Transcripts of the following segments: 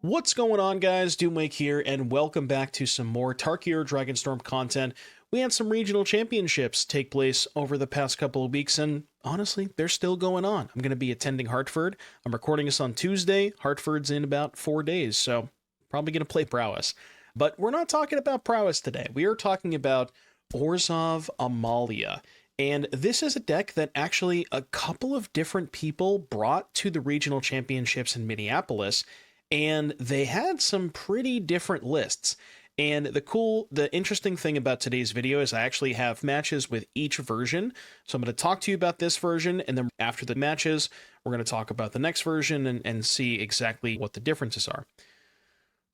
What's going on, guys? Doomwake here, and welcome back to some more Tarkir Dragonstorm content. We had some regional championships take place over the past couple of weeks, and honestly, they're still going on. I'm going to be attending Hartford. I'm recording this on Tuesday. Hartford's in about 4 days, so probably going to play Prowess. But we're not talking about Prowess today. We are talking about Orzhov Amalia. And this is a deck that actually a couple of different people brought to the regional championships in Minneapolis, and they had some pretty different lists. And the interesting thing about today's video is I actually have matches with each version. So I'm going to talk to you about this version, and then after the matches, we're going to talk about the next version and see exactly what the differences are.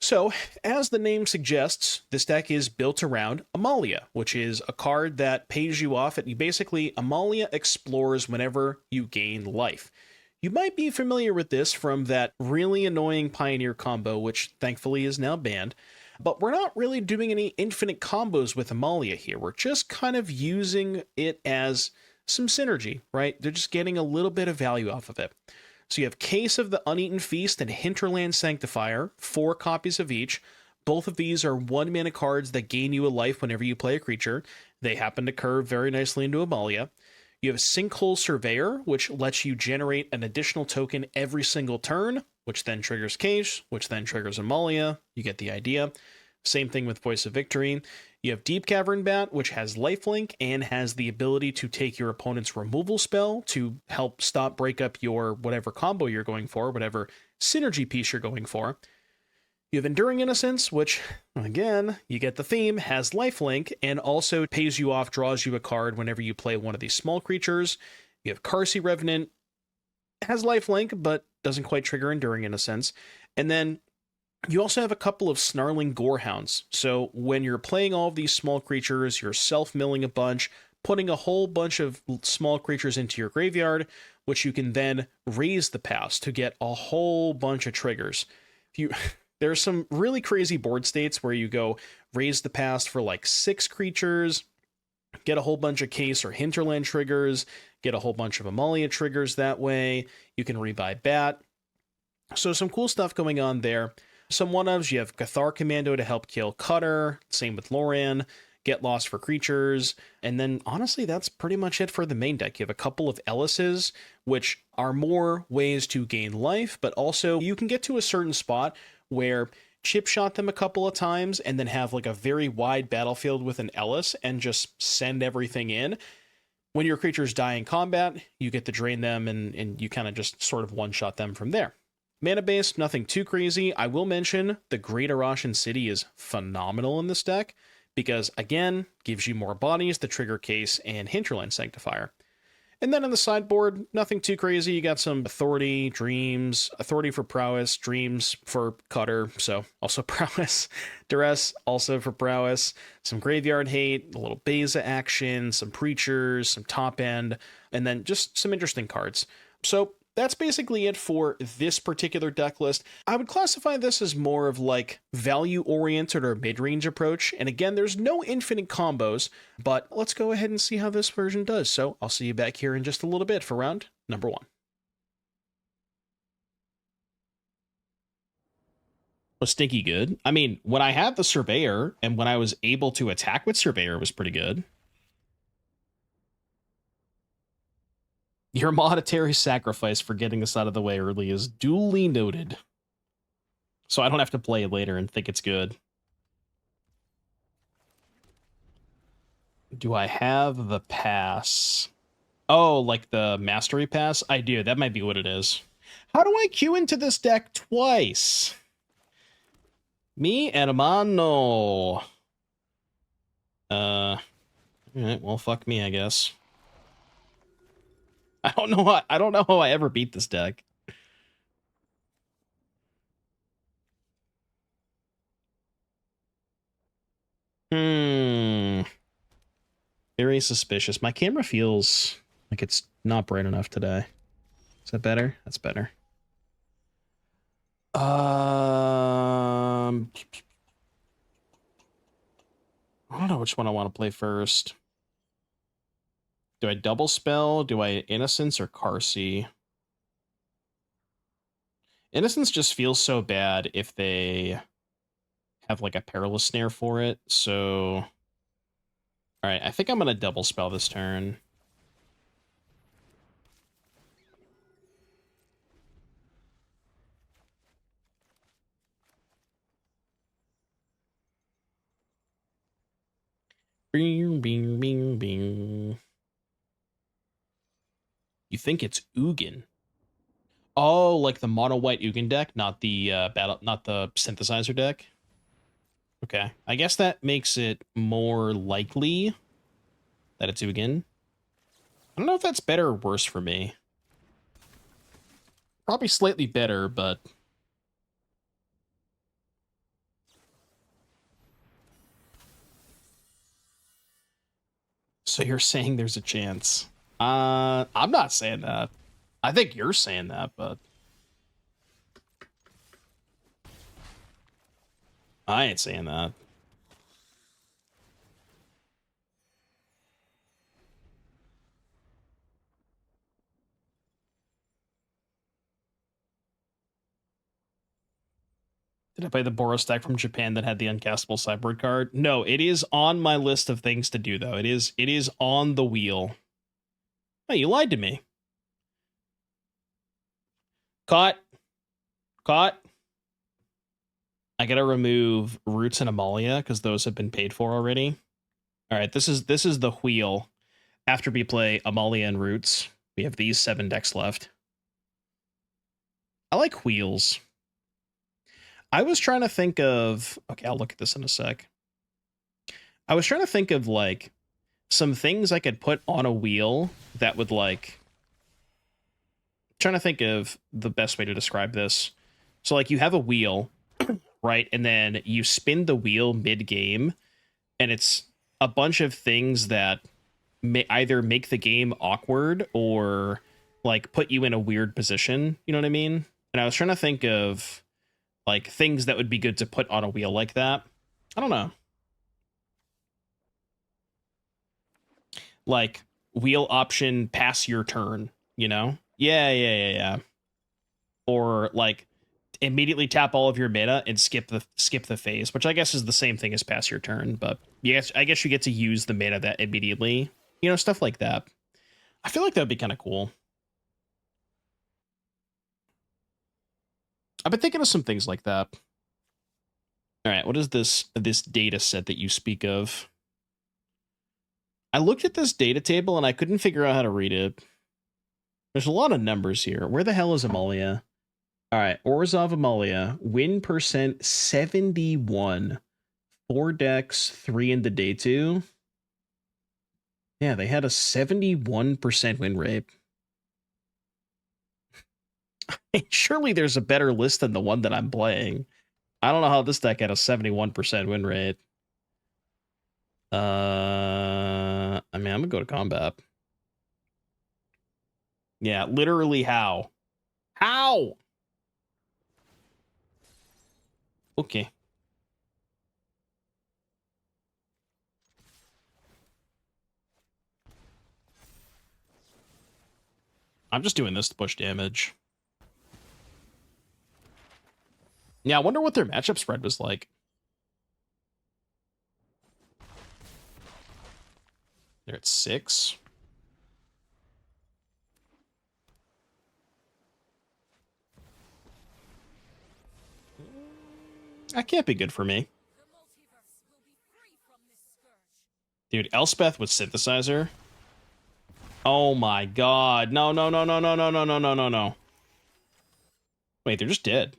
So, as the name suggests, this deck is built around Amalia, which is a card that pays you off. Basically, Amalia explores whenever you gain life. You might be familiar with this from that really annoying Pioneer combo, which thankfully is now banned. But we're not really doing any infinite combos with Amalia here. We're just kind of using it as some synergy, right? They're just getting a little bit of value off of it. So you have Case of the Uneaten Feast and Hinterland Sanctifier, 4 copies of each. Both of these are 1-mana cards that gain you a life whenever you play a creature. They happen to curve very nicely into Amalia. You have Sinkhole Surveyor, which lets you generate an additional token every single turn, which then triggers Case, which then triggers Amalia. You get the idea. Same thing with Voice of Victory. You have Deep-Cavern Bat, which has lifelink and has the ability to take your opponent's removal spell to help break up your whatever combo you're going for, whatever synergy piece you're going for. You have Enduring Innocence, which, again, you get the theme, has lifelink and also pays you off, draws you a card whenever you play one of these small creatures. You have Qarsi Revenant, has lifelink, but doesn't quite trigger Enduring Innocence. And then you also have a couple of Snarling Gorehounds. So when you're playing all of these small creatures, you're self-milling a bunch, putting a whole bunch of small creatures into your graveyard, which you can then raise the pass to get a whole bunch of triggers. There's some really crazy board states where you go raise the past for like 6 creatures, get a whole bunch of Case or Hinterland triggers, get a whole bunch of Amalia triggers that way. You can rebuy Bat. So some cool stuff going on there. Some one-ofs, you have Cathar Commando to help kill Cutter, same with Loran, get lost for creatures, and then honestly that's pretty much it for the main deck. You have a couple of Elases, which are more ways to gain life, but also you can get to a certain spot where chip shot them a couple of times and then have like a very wide battlefield with an Elas and just send everything in. When your creatures die in combat, you get to drain them and you kind of just sort of one-shot them from there. Mana based, nothing too crazy. I will mention the Great Arashin City is phenomenal in this deck because, again, gives you more bodies, the trigger Case, and Hinterland Sanctifier. And then on the sideboard, nothing too crazy. You got some Authority, Dreams, Authority for Prowess, Dreams for Cutter, so also Prowess, Duress, also for Prowess, some Graveyard Hate, a little Beza action, some Preachers, some Top End, and then just some interesting cards. So that's basically it for this particular deck list. I would classify this as more of like value-oriented or mid-range approach. And again, there's no infinite combos, but let's go ahead and see how this version does. So I'll see you back here in just a little bit for round number 1. Was stinky good? I mean, when I had the Surveyor and when I was able to attack with Surveyor, it was pretty good. Your monetary sacrifice for getting this out of the way early is duly noted. So I don't have to play it later and think it's good. Do I have the pass? Oh, like the mastery pass? I do. That might be what it is. How do I queue into this deck twice? Mi hermano. Alright, well, fuck me, I guess. I don't know how I ever beat this deck. Very suspicious. My camera feels like it's not bright enough today. Is that better? That's better. I don't know which one I want to play first. Do I double spell? Do I Innocence or Qarsi? Innocence just feels so bad if they have like a Perilous Snare for it, so... Alright, I think I'm gonna double spell this turn. Bing, bing, bing, bing. You think it's Ugin? Oh, like the mono white Ugin deck, not the not the synthesizer deck. Okay, I guess that makes it more likely that it's Ugin. I don't know if that's better or worse for me. Probably slightly better, but... So you're saying there's a chance. I'm not saying that. I think you're saying that, but... I ain't saying that. Did I play the Boros deck from Japan that had the uncastable sideboard card? No, it is on my list of things to do, though. It is on the wheel. Oh, you lied to me. Caught. Caught. I gotta remove Roots and Amalia, because those have been paid for already. Alright, this is the wheel. After we play Amalia and Roots, we have these 7 decks left. I like wheels. I was trying to think of... Okay, I'll look at this in a sec. I was trying to think of, like, some things I could put on a wheel that would, like... Trying to think of the best way to describe this. So, like, you have a wheel, right? And then you spin the wheel mid-game, and it's a bunch of things that may either make the game awkward or, like, put you in a weird position. You know what I mean? And I was trying to think of... like, things that would be good to put on a wheel like that. I don't know. Like, wheel option, pass your turn, you know? Yeah. Or, like, immediately tap all of your mana and skip the phase, which I guess is the same thing as pass your turn, but yes, I guess you get to use the mana that immediately. You know, stuff like that. I feel like that would be kind of cool. I've been thinking of some things like that. All right, what is this data set that you speak of? I looked at this data table and I couldn't figure out how to read it. There's a lot of numbers here. Where the hell is Amalia? All right, Orzhov Amalia. Win percent 71. 4 decks, 3 in the day 2. Yeah, they had a 71% win rate. Surely there's a better list than the one that I'm playing. I don't know how this deck had a 71% win rate. I mean, I'm gonna go to combat. Yeah, literally how? How? Okay. I'm just doing this to push damage. Yeah, I wonder what their matchup spread was like. They're at 6. That can't be good for me. Dude, Elspeth with Synthesizer? Oh my god. No. Wait, they're just dead.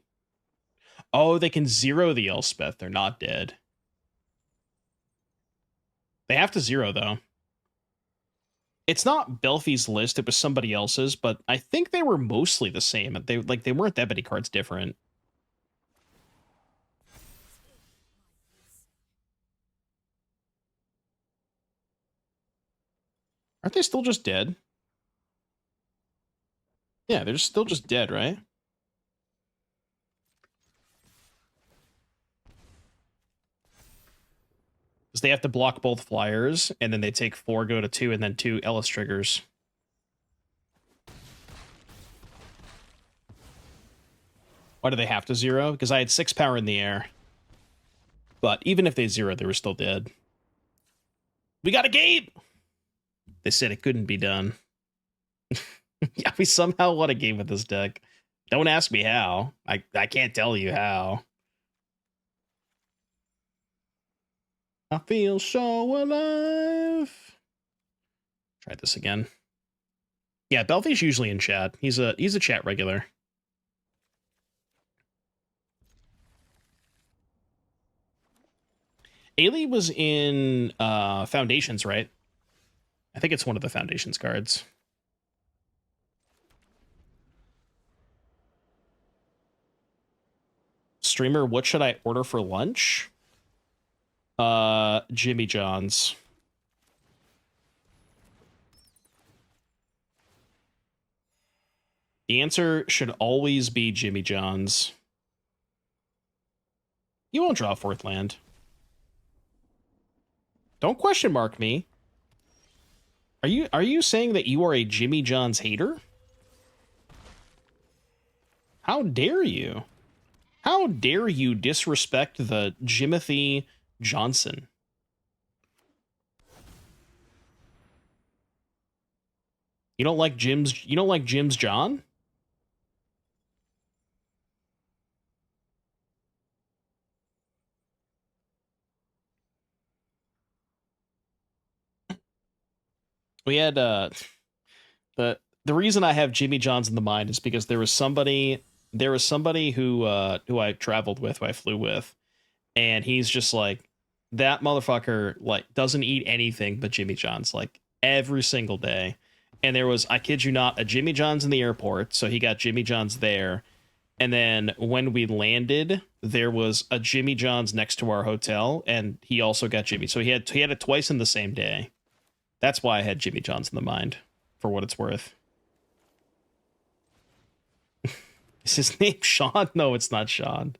Oh, they can 0 the Elspeth. They're not dead. They have to 0, though. It's not Belfi's list, it was somebody else's, but I think they were mostly the same. They weren't that many cards different. Aren't they still just dead? Yeah, they're still just dead, right? Because they have to block both flyers, and then they take 4, go to 2, and then 2 Elas triggers. Why do they have to zero? Because I had 6 power in the air. But even if they zeroed, they were still dead. We got a game! They said it couldn't be done. Yeah, we somehow won a game with this deck. Don't ask me how. I can't tell you how. I feel so alive. Try this again. Yeah, Belfi's usually in chat. He's a chat regular. Ailey was in Foundations, right? I think it's one of the Foundations cards. Streamer, what should I order for lunch? Jimmy John's. The answer should always be Jimmy John's. You won't draw 4th land. Don't question mark me. Are you saying that you are a Jimmy John's hater? How dare you? How dare you disrespect the Jimothy Johnson? You don't like Jim's John? We had the reason I have Jimmy John's in the mind is because there was somebody who I traveled with, who I flew with, and he's just like, that motherfucker like doesn't eat anything but Jimmy John's like every single day. And there was, I kid you not, a Jimmy John's in the airport, so he got Jimmy John's there. And then when we landed, there was a Jimmy John's next to our hotel, and he also got Jimmy. So he had it twice in the same day. That's why I had Jimmy John's in the mind, for what it's worth. Is his name Sean? No, it's not Sean.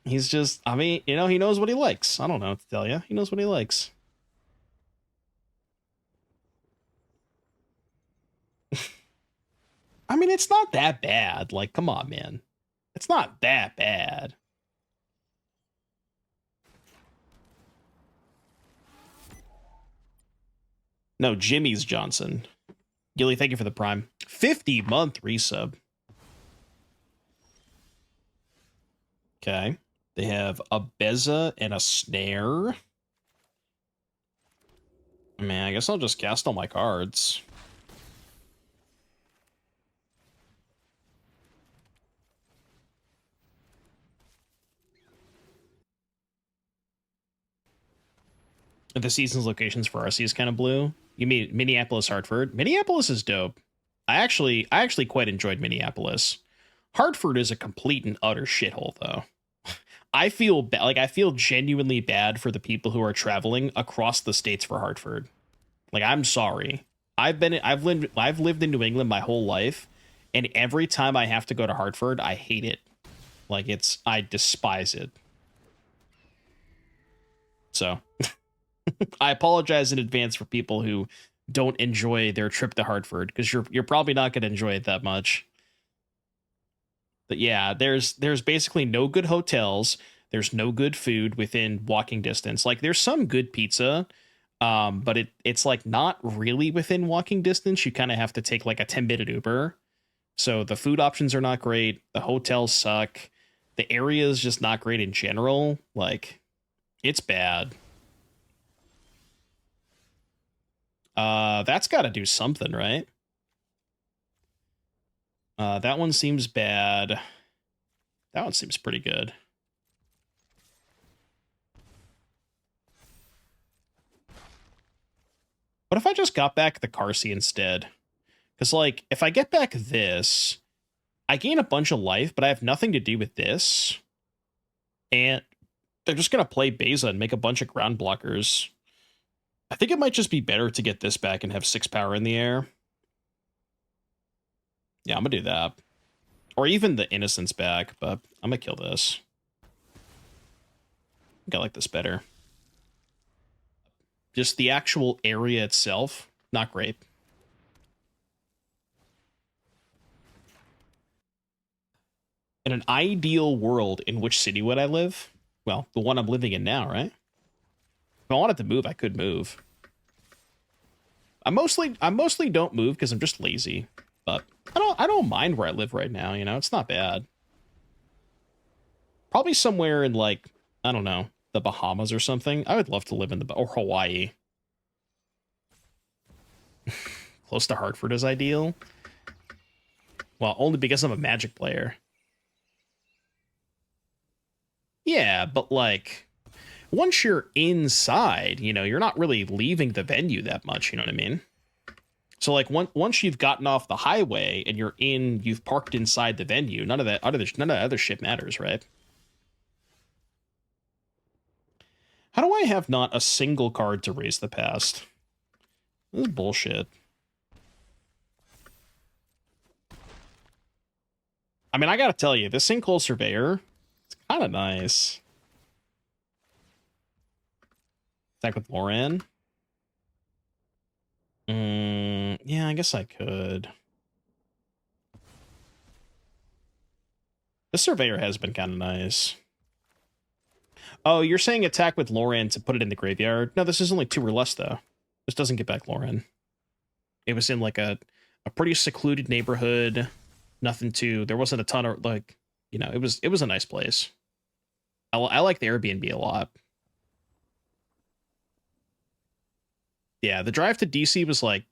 He's just, I mean, you know, he knows what he likes. I don't know what to tell you. He knows what he likes. I mean, it's not that bad. Like, come on, man. It's not that bad. No, Jimmy's Johnson. Gilly, thank you for the prime. 50-month resub. Okay. They have a Beza and a Snare. Man, I guess I'll just cast all my cards. The season's locations for RC is kind of blue. You mean Minneapolis, Hartford? Minneapolis is dope. I actually quite enjoyed Minneapolis. Hartford is a complete and utter shithole, though. I feel genuinely bad for the people who are traveling across the states for Hartford. Like, I'm sorry. I've lived in New England my whole life, and every time I have to go to Hartford, I hate it. Like, I despise it. So, I apologize in advance for people who don't enjoy their trip to Hartford, because you're probably not going to enjoy it that much. But yeah, there's basically no good hotels. There's no good food within walking distance. Like, there's some good pizza, but it's like not really within walking distance. You kind of have to take like a 10-minute Uber. So the food options are not great. The hotels suck. The area is just not great in general. Like, it's bad. That's got to do something, right? That one seems bad. That one seems pretty good. What if I just got back the Qarsi instead? Because, like, if I get back this, I gain a bunch of life, but I have nothing to do with this. And they're just going to play Beza and make a bunch of ground blockers. I think it might just be better to get this back and have 6 power in the air. Yeah, I'm going to do that. Or even the Innocence back, but I'm going to kill this. I think I like this better. Just the actual area itself, not great. In an ideal world, in which city would I live? Well, the one I'm living in now, right? If I wanted to move, I could move. I mostly don't move because I'm just lazy. But I don't mind where I live right now, you know, it's not bad. Probably somewhere in, like, I don't know, the Bahamas or something. I would love to live in or Hawaii. Close to Hartford is ideal. Well, only because I'm a Magic player. Yeah, but like, once you're inside, you know, you're not really leaving the venue that much, you know what I mean? So like once you've gotten off the highway and you've parked inside the venue, none of that other shit matters, right? How do I have not a single card to raise the past? This is bullshit. I mean, I gotta tell you, this Sinkhole Surveyor, it's kind of nice. Attack with Loran. Yeah, I guess I could. The Surveyor has been kind of nice. Oh, you're saying attack with Loran to put it in the graveyard? No, this is only 2 or less, though. This doesn't get back Loran. It was in, like, a pretty secluded neighborhood. Nothing too... There wasn't a ton of, like... You know, it was a nice place. I like the Airbnb a lot. Yeah, the drive to DC was, like,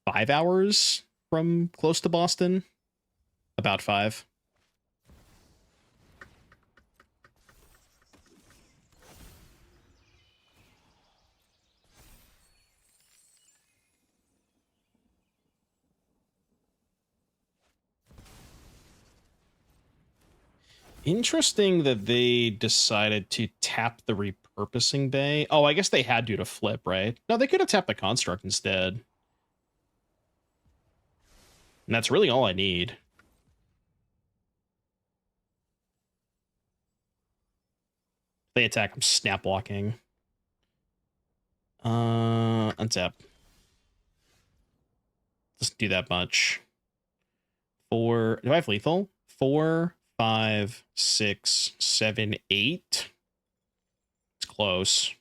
5 hours from close to Boston. About 5. Interesting that they decided to tap the repurposing bay. Oh, I guess they had to flip, right? No, they could have tapped the construct instead. And that's really all I need. They attack, I'm snap blocking. Untap. Doesn't do that much. 4. Do I have lethal? 4, 5, 6, 7, 8. It's close.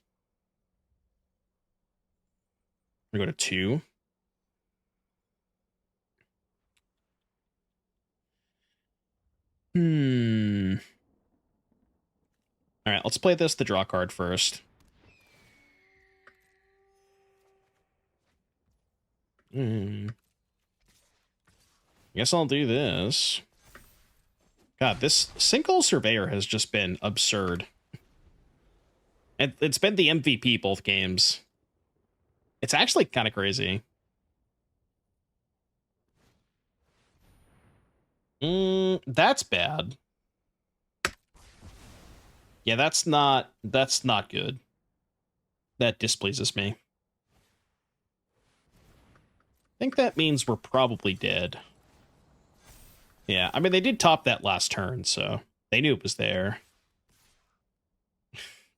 We go to 2. All right, let's play this, the draw card first. Guess I'll do this. God, this Sinkhole Surveyor has just been absurd. It's been the MVP both games. It's actually kind of crazy. That's bad. Yeah, that's not good. That displeases me. I think that means we're probably dead. Yeah, I mean, they did top that last turn, so they knew it was there.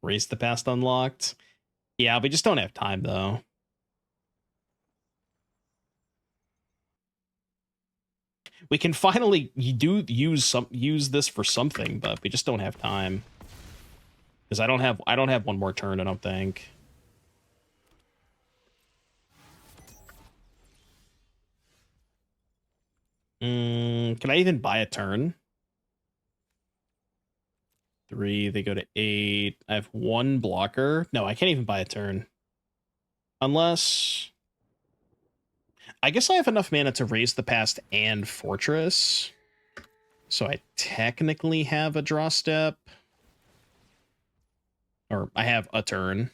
Raise the past unlocked. Yeah, we just don't have time, though. We can finally use this for something, but we just don't have time. Because I don't have one more turn, I don't think. Can I even buy a turn? 3, they go to 8. I have 1 blocker. No, I can't even buy a turn. Unless... I guess I have enough mana to raise the past and Fortress. So I technically have a draw step. Or I have a turn.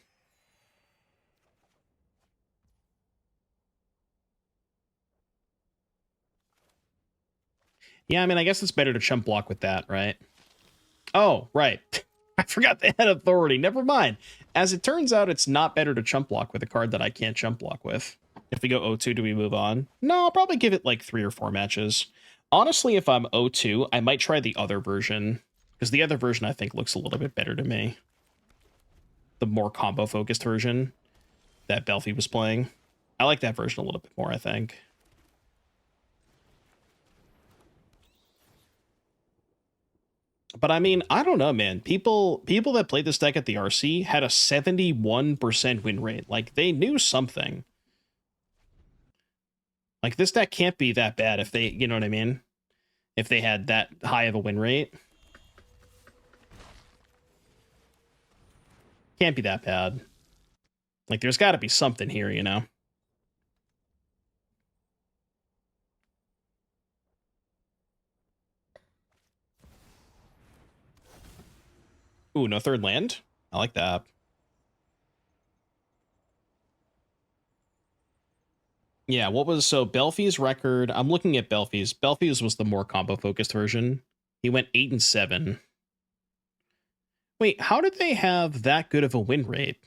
Yeah, I mean, I guess it's better to chump block with that, right? Oh, right. I forgot they had authority. Never mind. As it turns out, it's not better to chump block with a card that I can't chump block with. If we go 0-2, do we move on? No, I'll probably give it like 3 or 4 matches. Honestly, if I'm 0-2, I might try the other version. Because the other version, I think, looks a little bit better to me. The more combo-focused version that Belfie was playing. I like that version a little bit more, I think. But I mean, I don't know, man. People that played this deck at the RC had a 71% win rate. Like, they knew something. Like, this deck can't be that bad if they, you know what I mean? If they had that high of a win rate. Can't be that bad. Like, there's got to be something here, you know? Ooh, no third land? I like that. Yeah, what was... So, Belfi's record... I'm looking at Belfi's. Belfi's was the more combo-focused version. He went 8-7. Wait, how did they have that good of a win rate?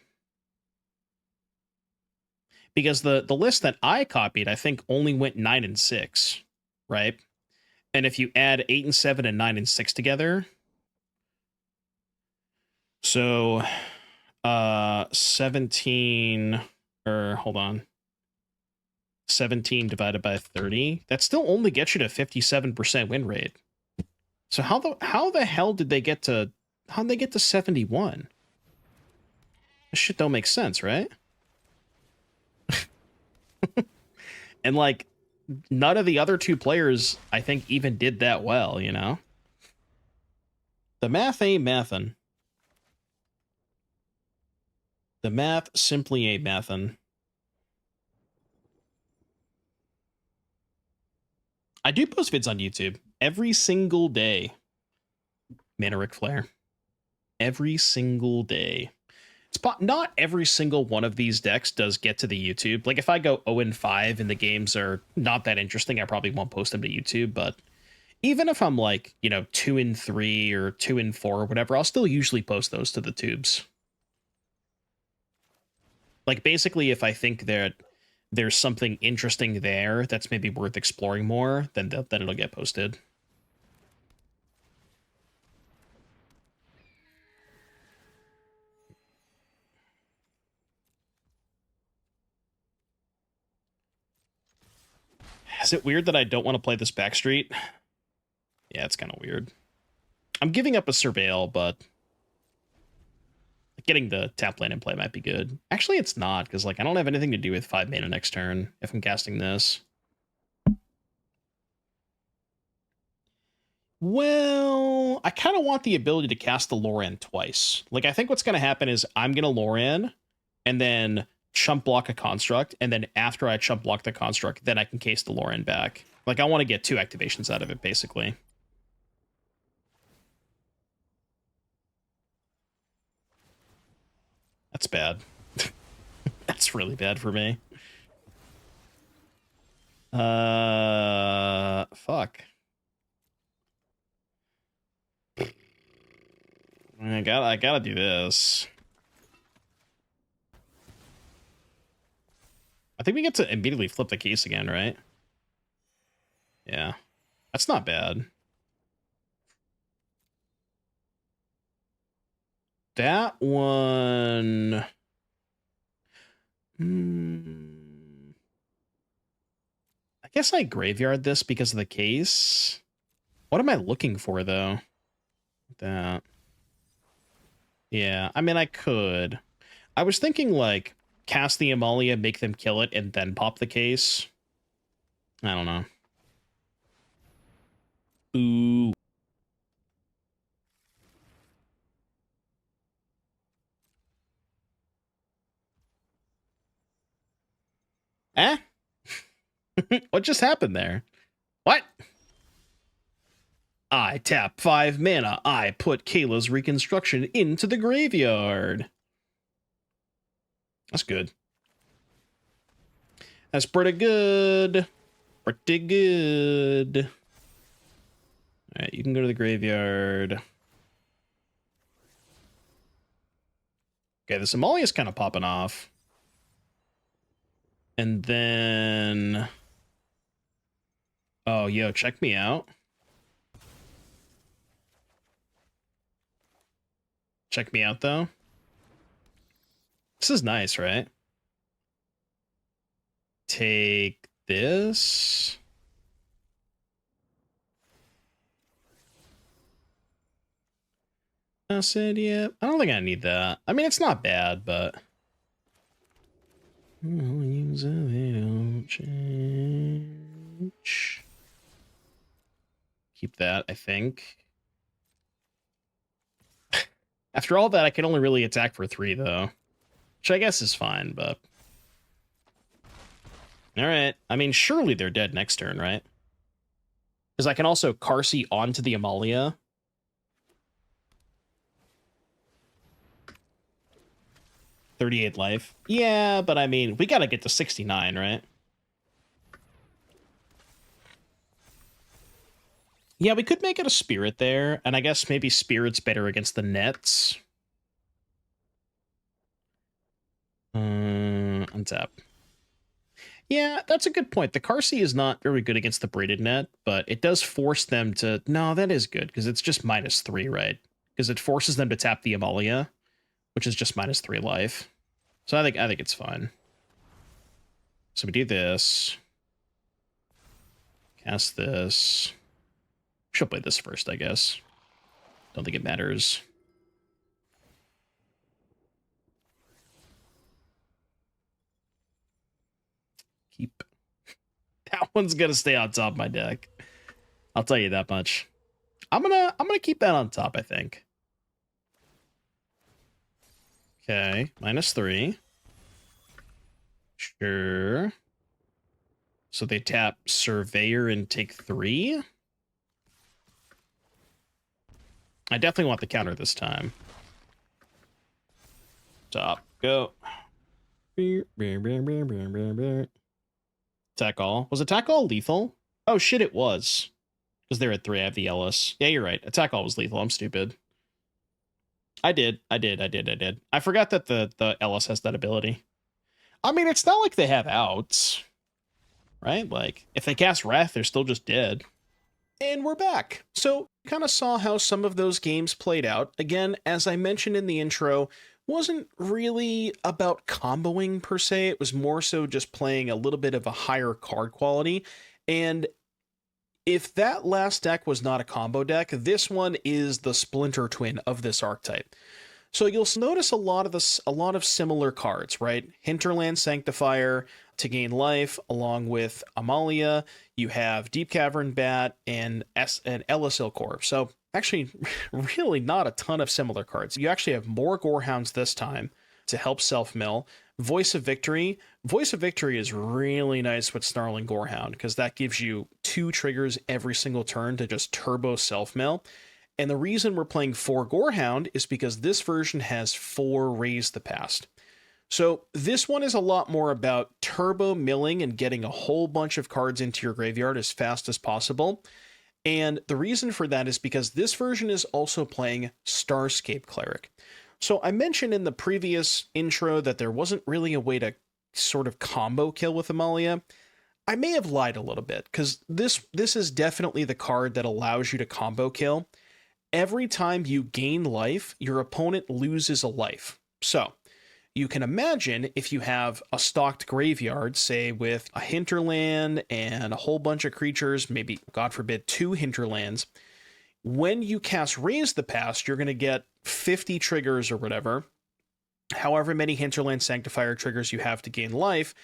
Because the list that I copied, I think, only went 9-6, right? And if you add 8-7 and 9-6 together... So, 17... Or, hold on. 17 divided by 30, that still only gets you to 57% win rate. So how the hell did they get to 71? This shit don't make sense, right? And like, none of the other two players, I think, even did that well, you know? The math ain't mathin'. The math simply ain't mathin'. I do post vids on YouTube every single day. Manoric Flare. Every single day. It's not every single one of these decks does get to the YouTube. Like, if I go 0-5 and the games are not that interesting, I probably won't post them to YouTube. But even if I'm like, you know, 2-3 or 2-4 or whatever, I'll still usually post those to the tubes. Like, basically, if I think that there's something interesting there that's maybe worth exploring more, then it'll get posted. Is it weird that I don't want to play this Backstreet? Yeah, it's kind of weird. I'm giving up a Surveil, but getting the tap land in play might be good. Actually, it's not, because like I don't have anything to do with 5 mana next turn if I'm casting this. Well, I kind of want the ability to cast the Loran twice. Like, I think what's going to happen is I'm going to Loran and then chump block a construct, and then after I chump block the construct, then I can case the Loran back. Like, I want to get 2 activations out of it, basically. That's bad. That's really bad for me. Fuck. I gotta do this. I think we get to immediately flip the case again, right? Yeah. That's not bad. That one... I guess I graveyard this because of the case. What am I looking for, though? That... Yeah, I mean, I could. I was thinking, like, cast the Amalia, make them kill it, and then pop the case. I don't know. Ooh. Eh? What just happened there? What? I tap 5 mana. I put Kayla's Reconstruction into the graveyard. That's good. That's pretty good. Pretty good. Alright, you can go to the graveyard. Okay, the Amalia is kind of popping off. And then... Oh, yo, check me out. Check me out, though. This is nice, right? Take this. Acid, yeah. I don't think I need that. I mean, it's not bad, but... They don't change. Keep that, I think. After all that, I can only really attack for 3, though. Which I guess is fine, but... Alright. I mean, surely they're dead next turn, right? Because I can also Qarsi onto the Amalia. $38 life. Yeah, but I mean, we gotta get to 69, right? Yeah, we could make it a Spirit there, and I guess maybe Spirit's better against the Nets. Untap. Yeah, that's a good point. The Qarsi is not very good against the Braided Net, but it does force them to... No, that is good, because it's just -3, right? Because it forces them to tap the Amalia, which is just -3 life. So I think it's fine. So we do this. Cast this. She'll play this first, I guess. Don't think it matters. Keep. That one's gonna stay on top of my deck. I'll tell you that much. I'm gonna keep that on top, I think. Okay, -3. Sure. So they tap Surveyor and take 3. I definitely want the counter this time. Top, go. Attack all. Was attack all lethal? Oh shit, it was. Because they're at 3, I have the Elas. Yeah, you're right. Attack all was lethal. I'm stupid. I did. I forgot that the Elas has that ability. I mean, it's not like they have outs, right? Like, if they cast Wrath, they're still just dead. And we're back. So, you kind of saw how some of those games played out. Again, as I mentioned in the intro, wasn't really about comboing per se. It was more so just playing a little bit of a higher card quality. And if that last deck was not a combo deck, this one is the splinter twin of this archetype. So you'll notice a lot of similar cards, right? Hinterland Sanctifier to gain life, along with Amalia. You have Deep-Cavern Bat and Elas il-Kor. So actually, really not a ton of similar cards. You actually have more Gorehounds this time to help self-mill. Voice of Victory. Voice of Victory is really nice with Snarling Gorehound because that gives you 2 triggers every single turn to just turbo self-mill. And the reason we're playing 4 Gorehound is because this version has 4 Raise the Past. So this one is a lot more about turbo milling and getting a whole bunch of cards into your graveyard as fast as possible. And the reason for that is because this version is also playing Starscape Cleric. So I mentioned in the previous intro that there wasn't really a way to sort of combo kill with Amalia. I may have lied a little bit, because this is definitely the card that allows you to combo kill. Every time you gain life, your opponent loses a life. So you can imagine if you have a stocked graveyard, say with a Hinterland and a whole bunch of creatures, maybe, God forbid, 2 Hinterlands, when you cast Raise the Past, you're going to get 50 triggers or whatever, however many Hinterland Sanctifier triggers you have to gain life,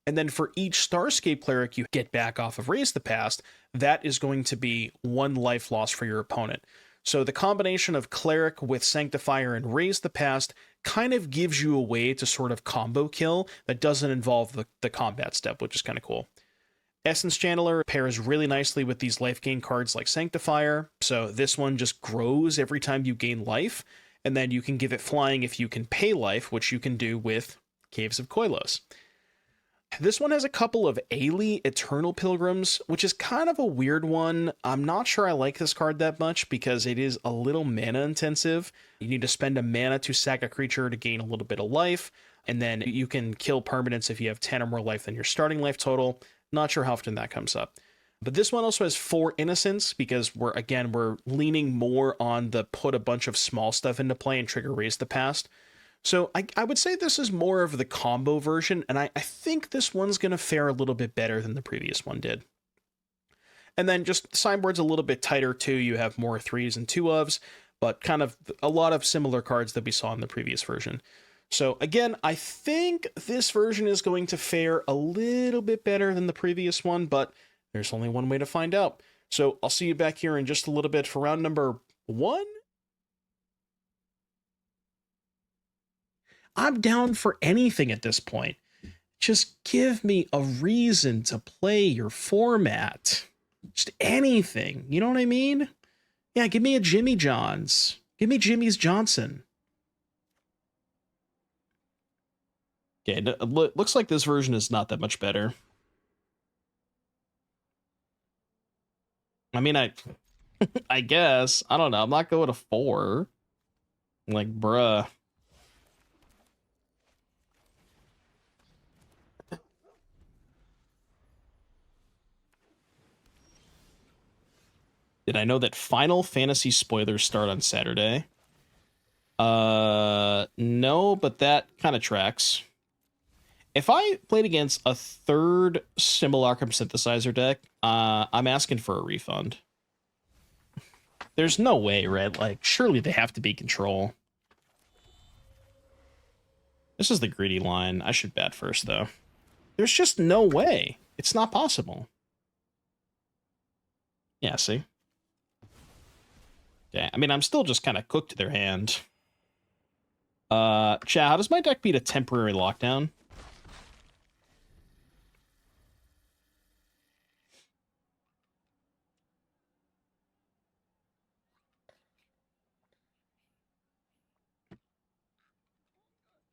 and then for each Starscape Cleric you get back off of Raise the Past, that is going to be 1 life loss for your opponent. So the combination of Cleric with Sanctifier and Raise the Past kind of gives you a way to sort of combo kill that doesn't involve the combat step, which is kind of cool. Essence Channeler pairs really nicely with these life gain cards like Sanctifier, so this one just grows every time you gain life, and then you can give it flying if you can pay life, which you can do with Caves of Koilos. This one has a couple of Ailey Eternal Pilgrims, which is kind of a weird one. I'm not sure I like this card that much because it is a little mana intensive. You need to spend a mana to sack a creature to gain a little bit of life, and then you can kill permanents if you have 10 or more life than your starting life total. Not sure how often that comes up. But this one also has 4 Innocence because we're leaning more on the put a bunch of small stuff into play and trigger Raise the Past. So I would say this is more of the combo version, and I think this one's going to fare a little bit better than the previous one did. And then just sideboard's a little bit tighter too. You have more 3s and 2 ofs, but kind of a lot of similar cards that we saw in the previous version. So again, I think this version is going to fare a little bit better than the previous one, but there's only one way to find out. So I'll see you back here in just a little bit for round number 1. I'm down for anything at this point. Just give me a reason to play your format. Just anything. You know what I mean? Yeah, give me a Jimmy John's. Give me Jimmy's Johnson. Okay, it looks like this version is not that much better. I mean, I guess. I don't know. I'm not going to 4. Like, bruh. Did I know that Final Fantasy spoilers start on Saturday? No, but that kind of tracks. If I played against a third Simulacrum Synthesizer deck, I'm asking for a refund. There's no way, right? Like, surely they have to be control. This is the greedy line. I should bat first, though. There's just no way. It's not possible. Yeah, see? Yeah, I mean, I'm still just kind of cooked to their hand. Chat, how does my deck beat a temporary lockdown?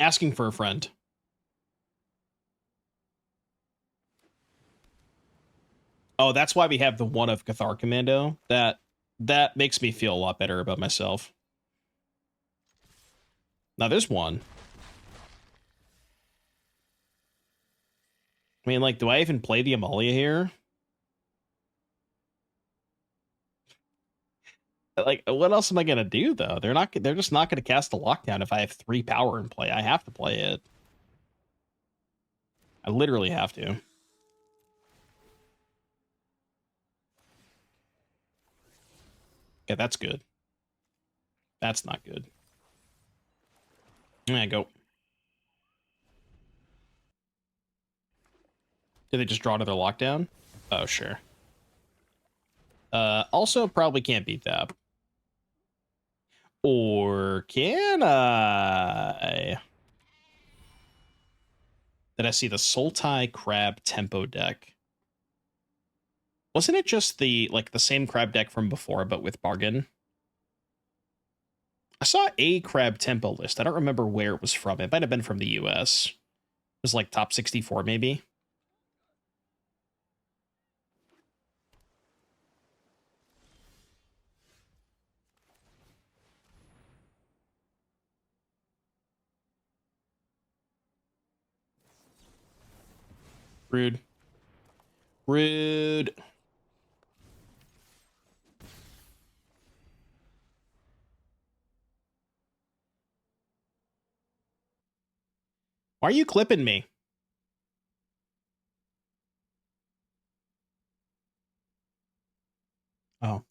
Asking for a friend. Oh, that's why we have the one of Cathar Commando. That makes me feel a lot better about myself. Now there's one. I mean, like, do I even play the Amalia here? Like, what else am I gonna do though? They're just not gonna cast a lockdown if I have 3 power in play. I have to play it. I literally have to. Okay, that's good. That's not good. Yeah, go. Did they just draw another lockdown? Oh, sure. Also, probably can't beat that. Or can I? Did I see the Sultai Crab Tempo deck? Wasn't it just the same crab deck from before, but with bargain? I saw a crab tempo list. I don't remember where it was from. It might have been from the US. It was like top 64, maybe. Rude. Rude. Why are you clipping me? Oh.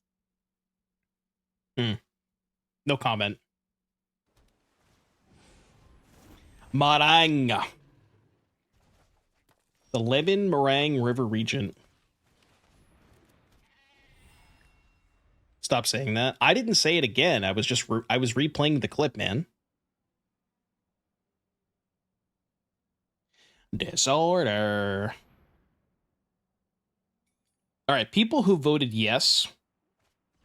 No comment. Meringue. The Lemon Meringue River Regent. Stop saying that. I didn't say it again. I was just I was replaying the clip, man. Disorder. All right, people who voted yes.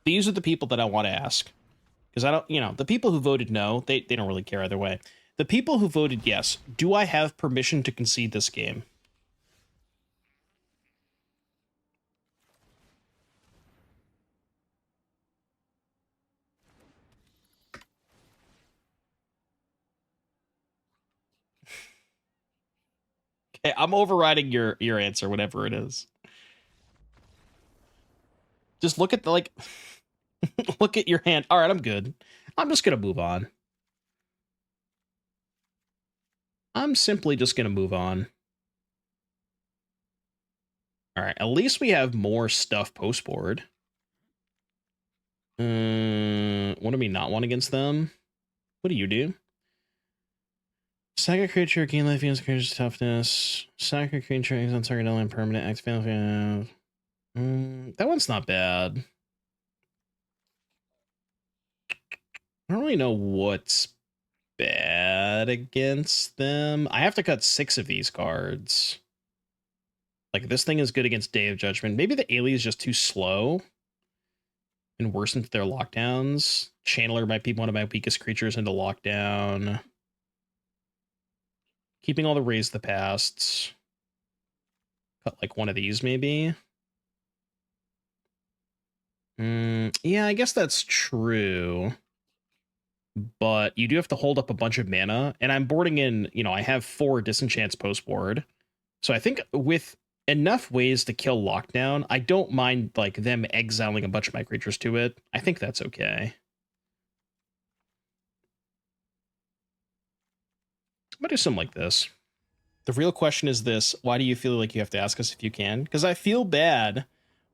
These are the people that I want to ask. Because I don't, the people who voted no, they don't really care either way. The people who voted yes, do I have permission to concede this game? Okay, I'm overriding your answer, whatever it is. Just look at the, look at your hand. All right, I'm good. I'm just going to move on. I'm simply just going to move on. All right, at least we have more stuff post-board. What do we not want against them? What do you do? Sack a creature, gain life, gains creature's toughness. Sack a creature, is on target element, permanent, activate. That one's not bad. I don't really know what's bad against them. I have to cut 6 of these cards. Like, this thing is good against Day of Judgment. Maybe the Ailey is just too slow and worsens their lockdowns. Channeler might be one of my weakest creatures into lockdown. Keeping all the Raise the Pasts. Cut like one of these, maybe. Yeah, I guess that's true. But you do have to hold up a bunch of mana. And I'm boarding in, you know, I have 4 Disenchants post-board. So I think with enough ways to kill lockdown, I don't mind like them exiling a bunch of my creatures to it. I think that's okay. I'm gonna do something like this. The real question is this: why do you feel like you have to ask us if you can? Because I feel bad.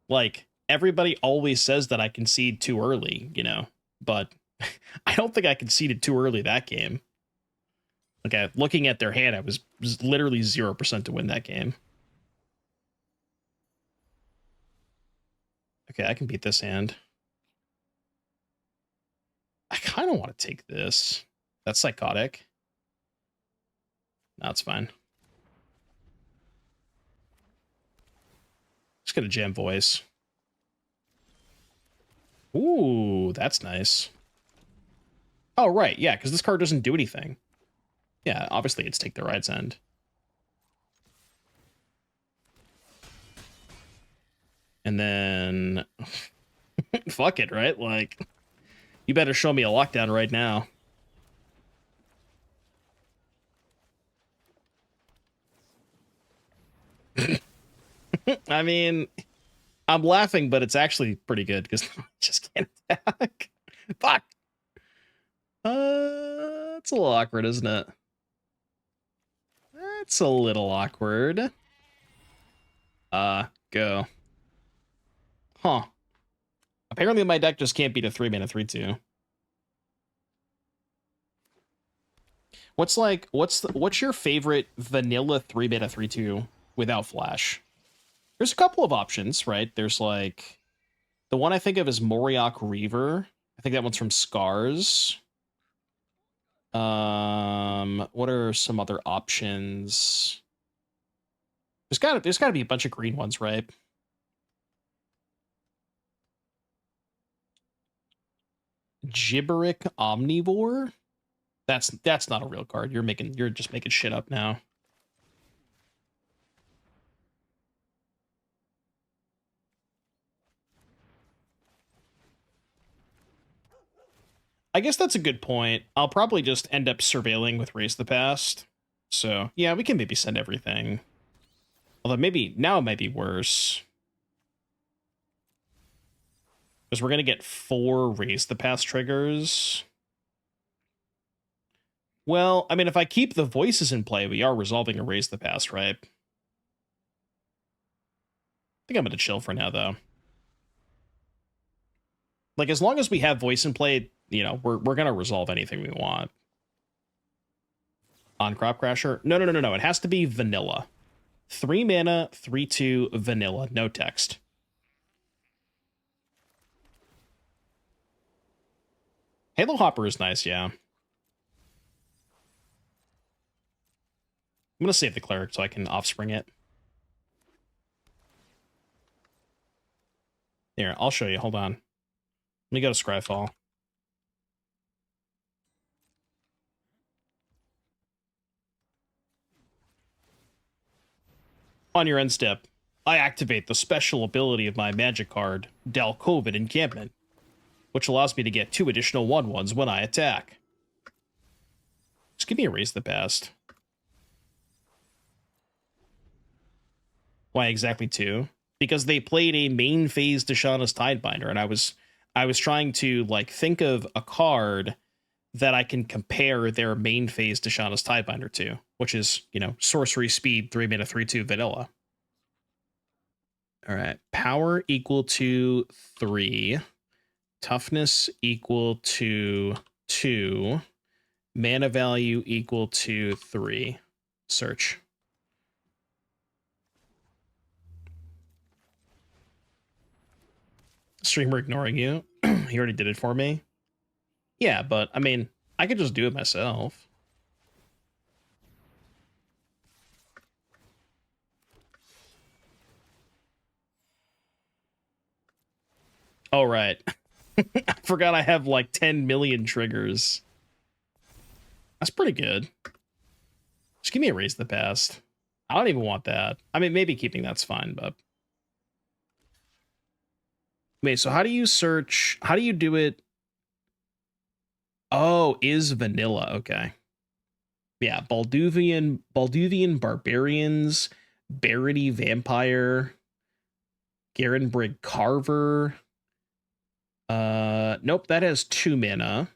Like, everybody always says that I concede too early, you know, but I don't think I conceded too early that game. Okay, looking at their hand, I was literally 0% to win that game. Okay, I can beat this hand. I kind of want to take this. That's psychotic. No, it's fine. Just get a gem voice. Ooh, that's nice. Oh, right, yeah, because this card doesn't do anything. Yeah, obviously it's Take the Right's End. And then... fuck it, right? Like, you better show me a lockdown right now. I mean, I'm laughing, but it's actually pretty good because I just can't attack. Fuck. It's a little awkward, isn't it? It's a little awkward. Go. Huh. Apparently my deck just can't beat a 3-mana 3/2. What's your favorite vanilla 3-mana 3/2 without flash? There's a couple of options, right? There's like the one I think of is Moriok Reaver. I think that one's from Scars. What are some other options? There's gotta be a bunch of green ones, right? Gibberick Omnivore? That's not a real card. You're just making shit up now. I guess that's a good point. I'll probably just end up surveilling with Raise the Past. So, yeah, we can maybe send everything. Although maybe now it might be worse. Because we're going to get 4 Raise the Past triggers. Well, I mean, if I keep the voices in play, we are resolving a Raise the Past, right? I think I'm going to chill for now, though. Like, as long as we have voice in play, you know, we're going to resolve anything we want. On Crop Crasher? No. It has to be vanilla. 3 mana, 3/2, vanilla, no text. Halo Hopper is nice, yeah. I'm going to save the Cleric so I can Offspring it. Here, I'll show you. Hold on. Let me go to Scryfall. On your end step, I activate the special ability of my magic card, Dalkovid Encampment, which allows me to get 2 additional 1/1s when I attack. Just give me a Raise the Past. Why exactly 2? Because they played a main phase Dishana's Tidebinder, and I was trying to like think of a card that I can compare their main phase Dishana's Tidebinder to, which is, you know, sorcery speed, 3 mana 3/2 vanilla. All right, power equal to 3. Toughness equal to 2. Mana value equal to 3. Search. Streamer ignoring you. He already did it for me. Yeah, but I mean, I could just do it myself. Oh, right. I forgot I have like 10 million triggers. That's pretty good. Just give me a Raise the Past. I don't even want that. I mean, maybe keeping that's fine, but... Wait, so how do you search? How do you do it? Oh, is vanilla. Okay. Yeah, Balduvian Barbarians, Barony Vampire, Garenbrig Carver. Nope, that has 2 mana.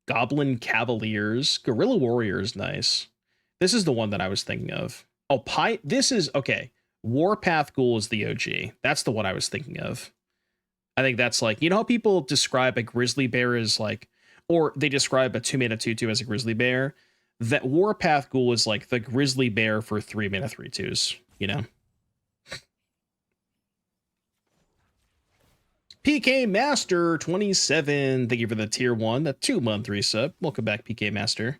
Goblin Cavaliers, Guerrilla Warriors, nice. This is the one that I was thinking of. Oh, this is okay. Warpath Ghoul is the OG. That's the one I was thinking of. I think that's like, you know how people describe a grizzly bear as like, or they describe a 2-mana 2/2 as a grizzly bear? That Warpath Ghoul is like the grizzly bear for 3-mana 3/2s, you know? PK Master 27. Thank you for the tier 1, the 2-month resub. Welcome back, PK Master.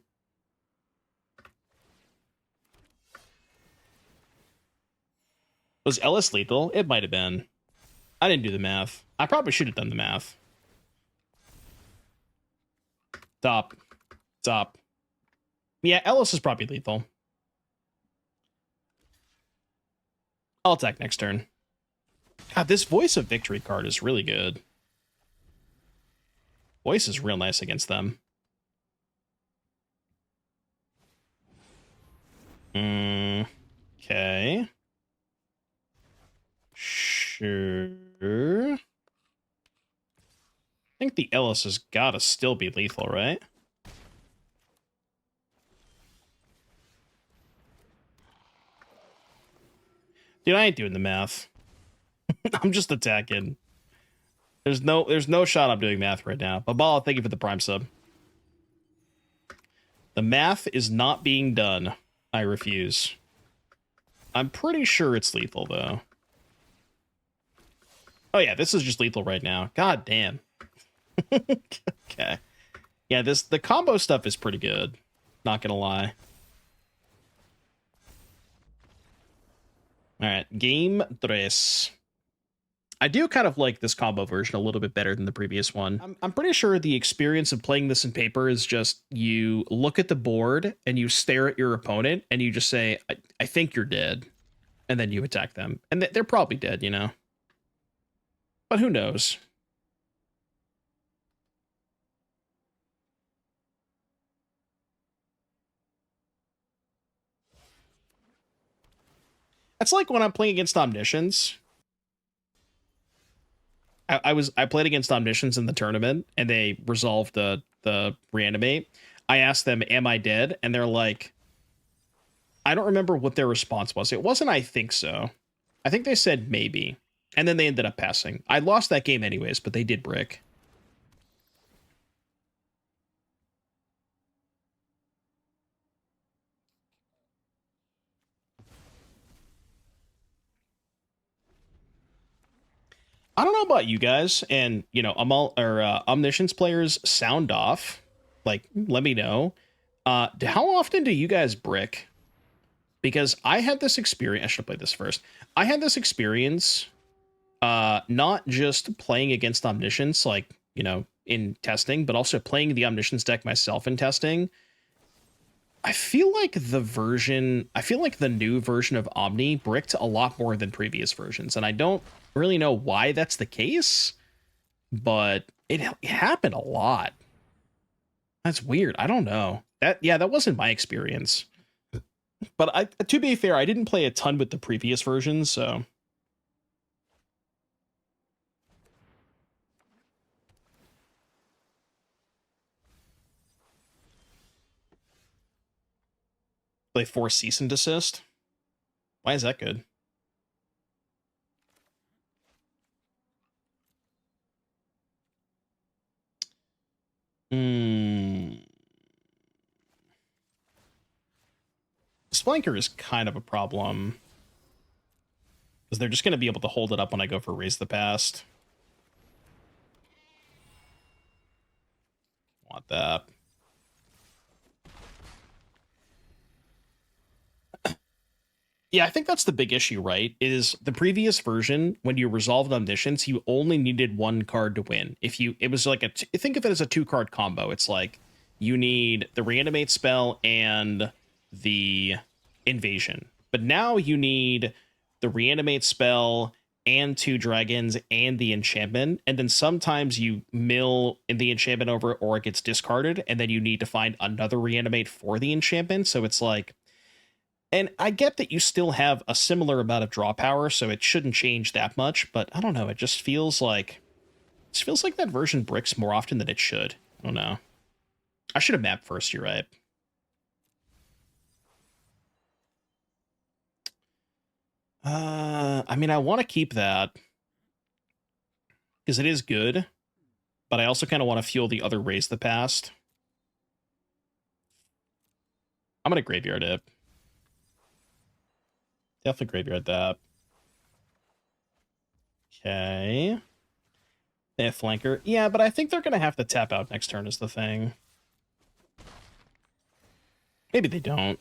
Was Elas lethal? It might have been. I didn't do the math. I probably should have done the math. Stop. Stop. Yeah, Elas is probably lethal. I'll attack next turn. God, this Voice of Victory card is really good. Voice is real nice against them. Okay. Sure. I think the Elas has got to still be lethal, right? Dude, I ain't doing the math. I'm just attacking. There's no shot I'm doing math right now. Babala, thank you for the Prime sub. The math is not being done. I refuse. I'm pretty sure it's lethal, though. Oh, yeah, this is just lethal right now. God damn. Okay. Yeah, the combo stuff is pretty good. Not gonna lie. Alright, game 3. I do kind of like this combo version a little bit better than the previous one. I'm pretty sure the experience of playing this in paper is just you look at the board and you stare at your opponent and you just say, I think you're dead. And then you attack them. And they're probably dead, you know? But who knows? That's like when I'm playing against Omniscience. I played against Omniscience in the tournament, and they resolved the reanimate. I asked them, "Am I dead?" And they're like, I don't remember what their response was. It wasn't, I think so. I think they said maybe, and then they ended up passing. I lost that game anyways, but they did brick. I don't know about you guys, and you know, Omniscience players sound off. Like, let me know. How often do you guys brick? Because I had this experience. I should have played this first. I had this experience, not just playing against Omniscience, like, you know, in testing, but also playing the Omniscience deck myself in testing. I feel like the new version of Omni bricked a lot more than previous versions, and I don't really know why that's the case, but it happened a lot. That's weird. I don't know. That wasn't my experience. But to be fair, I didn't play a ton with the previous versions, so they force cease and desist. Why is that good? This flanker is kind of a problem. Because they're just going to be able to hold it up when I go for Raise the Past. Want that. Yeah, I think that's the big issue, right? Is the previous version, when you resolved Omniscience, you only needed one card to win. It was like think of it as a 2-card combo. It's like you need the Reanimate spell and the Invasion. But now you need the Reanimate spell and 2 dragons and the enchantment. And then sometimes you mill in the enchantment over or it gets discarded. And then you need to find another Reanimate for the enchantment. So it's like, and I get that you still have a similar amount of draw power, so it shouldn't change that much, but I don't know, it just feels like that version bricks more often than it should. I don't know. I should have mapped first, you're right. I mean, I want to keep that because it is good, but I also kind of want to fuel the other Raise the Past. I'm going to graveyard it. Definitely graveyard that. Okay. They have flanker. Yeah, but I think they're going to have to tap out next turn is the thing. Maybe they don't.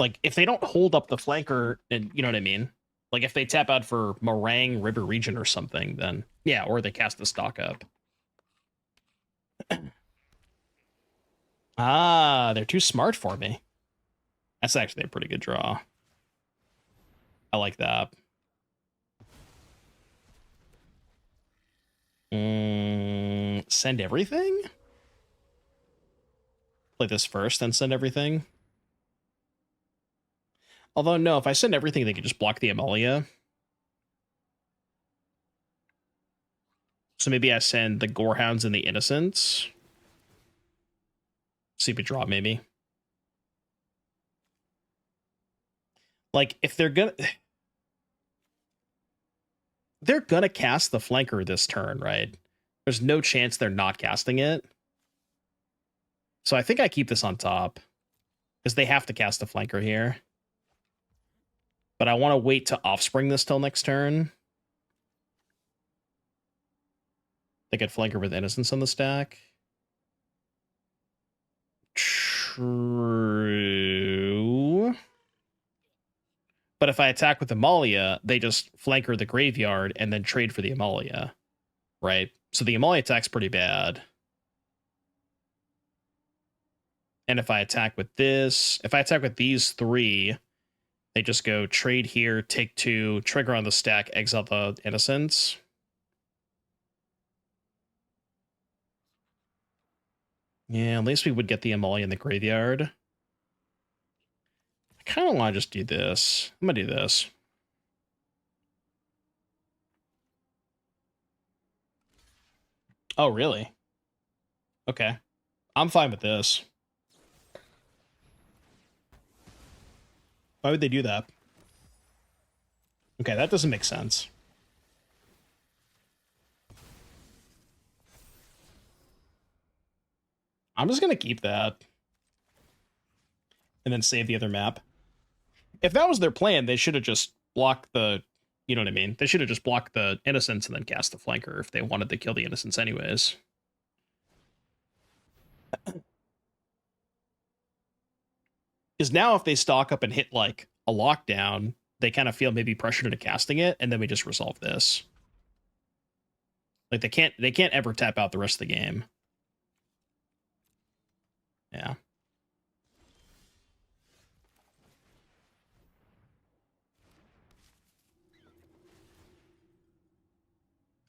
Like, if they don't hold up the flanker, and you know what I mean? Like, if they tap out for Meringue, River Region or something, then... Yeah, or they cast the stock up. Ah, they're too smart for me. That's actually a pretty good draw. I like that. Send everything? Play this first, then send everything? Although, no, if I send everything, they could just block the Amalia. So maybe I send the Gorehounds and the Innocents. See if we draw, maybe. Like, if they're gonna... They're gonna cast the flanker this turn, right? There's no chance they're not casting it. So I think I keep this on top. Because they have to cast the flanker here. But I want to wait to offspring this till next turn. They get flanker with Innocence on the stack. True. But if I attack with Amalia, they just flanker the graveyard and then trade for the Amalia. Right? So the Amalia attack's pretty bad. And if I attack with this, if I attack with these 3, they just go trade here, take 2, trigger on the stack, exile the Innocence. Yeah, at least we would get the Amalia in the graveyard. I kind of want to just do this. I'm going to do this. Oh, really? Okay. I'm fine with this. Why would they do that? Okay, that doesn't make sense. I'm just going to keep that. And then save the other map. If that was their plan, they should have just blocked the... You know what I mean? They should have just blocked the Innocence and then cast the flanker if they wanted to kill the Innocence anyways. Because now if they stock up and hit, like, a lockdown, they kind of feel maybe pressured into casting it, and then we just resolve this. Like, they can't ever tap out the rest of the game. Yeah.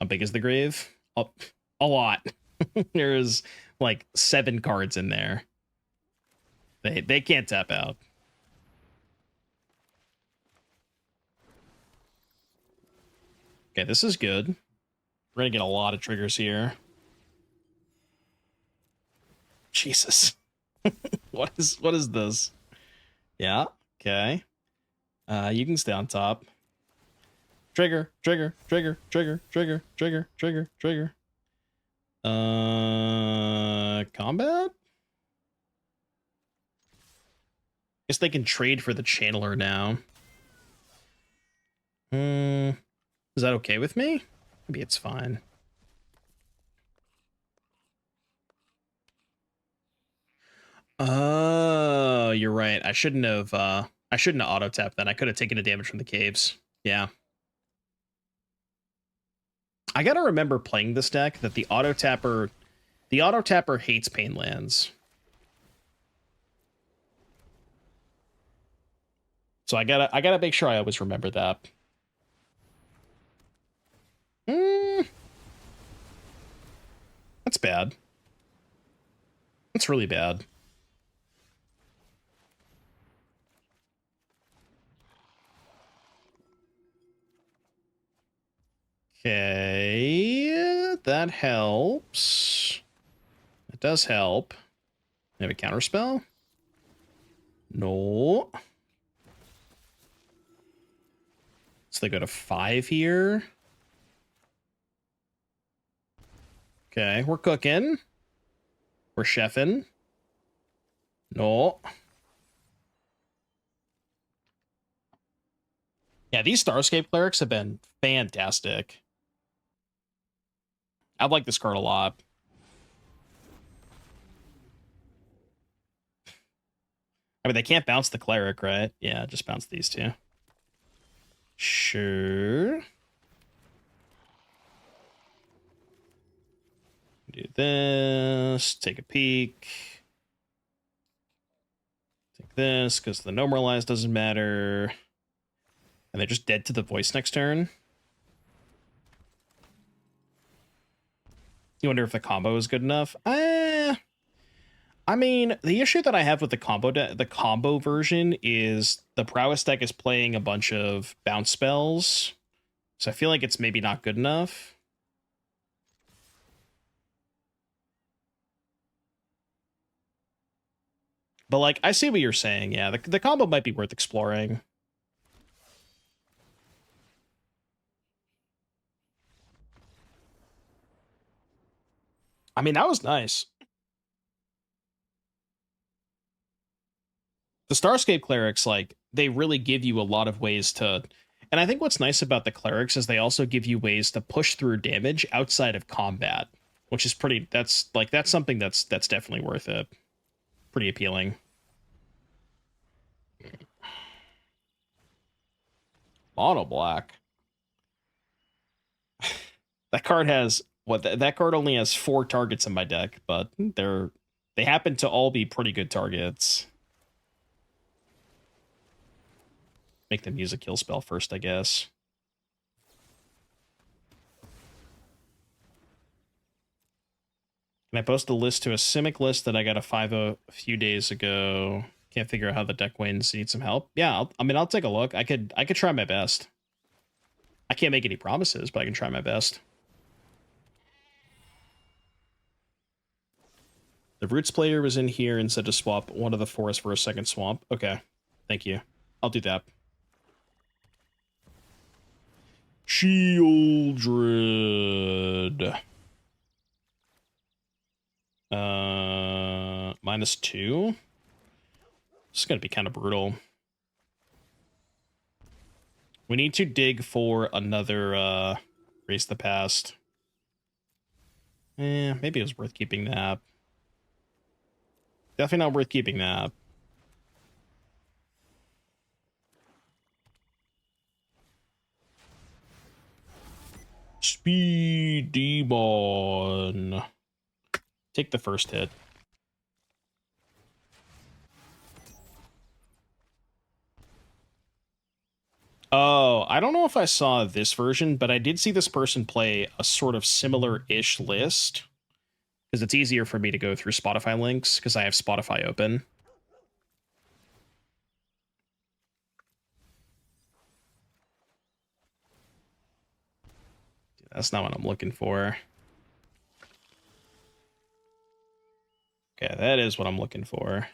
How big is the grave? Oh, a lot. There's, like, 7 cards in there. They can't tap out. Okay, this is good. We're gonna get a lot of triggers here. Jesus. What is this? Yeah, okay. You can stay on top. Trigger, trigger, trigger, trigger, trigger, trigger, trigger, trigger. Combat? Guess they can trade for the Channeler now. Is that okay with me? Maybe it's fine. Oh, you're right. I shouldn't have auto-tapped that. I could have taken a damage from the caves. Yeah. I gotta remember playing this deck that the auto-tapper hates pain lands. So I gotta make sure I always remember that. That's bad. That's really bad. Okay, that helps. It does help. I have a counterspell? No. So they go to 5 here. Okay, we're cooking. We're chefing. No. Yeah, these Starscape Clerics have been fantastic. I like this card a lot. I mean, they can't bounce the Cleric, right? Yeah, just bounce these two. Sure. Do this. Take a peek. Take this, because the Normalize doesn't matter. And they're just dead to the voice next turn. You wonder if the combo is good enough? I mean, the issue that I have with the combo version is the prowess deck is playing a bunch of bounce spells. So I feel like it's maybe not good enough. But like, I see what you're saying. Yeah, the combo might be worth exploring. I mean, that was nice. The Starscape Clerics, like, they really give you a lot of ways to... And I think what's nice about the Clerics is they also give you ways to push through damage outside of combat, which is pretty... That's something that's definitely worth it. Pretty appealing. Mono black. That card has... That card only has 4 targets in my deck, but they happen to all be pretty good targets. Make them use a kill spell first, I guess. Can I post the list to a Simic list that I got a 5-0 a few days ago? Can't figure out how the deck wins. Need some help? Yeah, I'll take a look. I could try my best. I can't make any promises, but I can try my best. The Roots player was in here and said to swap one of the forests for a second swamp. Okay, thank you. I'll do that. Shieldred. -2. This is gonna be kind of brutal. We need to dig for another Race the Past. Maybe it was worth keeping that. Definitely not worth keeping that. Speed Demon. Take the first hit. Oh, I don't know if I saw this version, but I did see this person play a sort of similar-ish list. Because it's easier for me to go through Spotify links, because I have Spotify open. Dude, that's not what I'm looking for. Okay, that is what I'm looking for.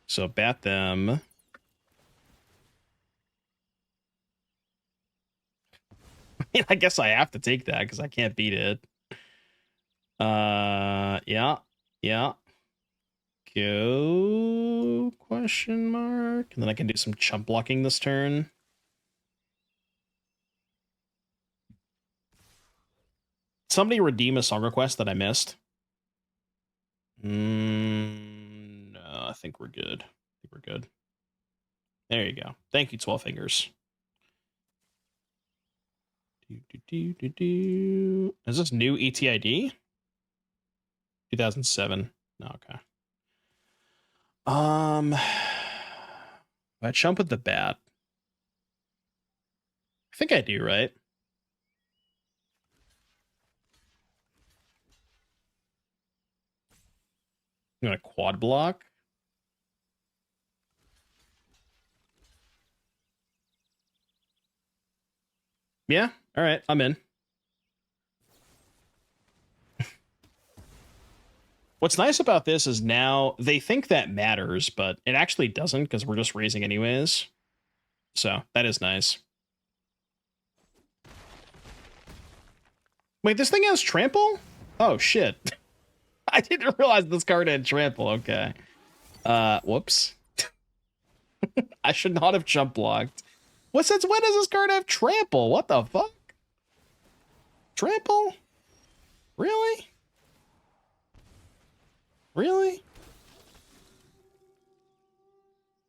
So bat them. I guess I have to take that because I can't beat it. Yeah. Go question mark. And then I can do some chump blocking this turn. Somebody redeem a song request that I missed. No, I think we're good. There you go. Thank you, 12 Fingers. Is this new ETID? 2007. No, okay. I jump with the bat. I think I do, right? I'm gonna quad block. Yeah, all right, I'm in. What's nice about this is now they think that matters, but it actually doesn't because we're just raising anyways. So that is nice. Wait, this thing has trample? Oh, shit. I didn't realize this card had trample. Okay. Whoops. I should not have jump blocked. Since when does this card have trample? What the fuck? Trample? Really? Really?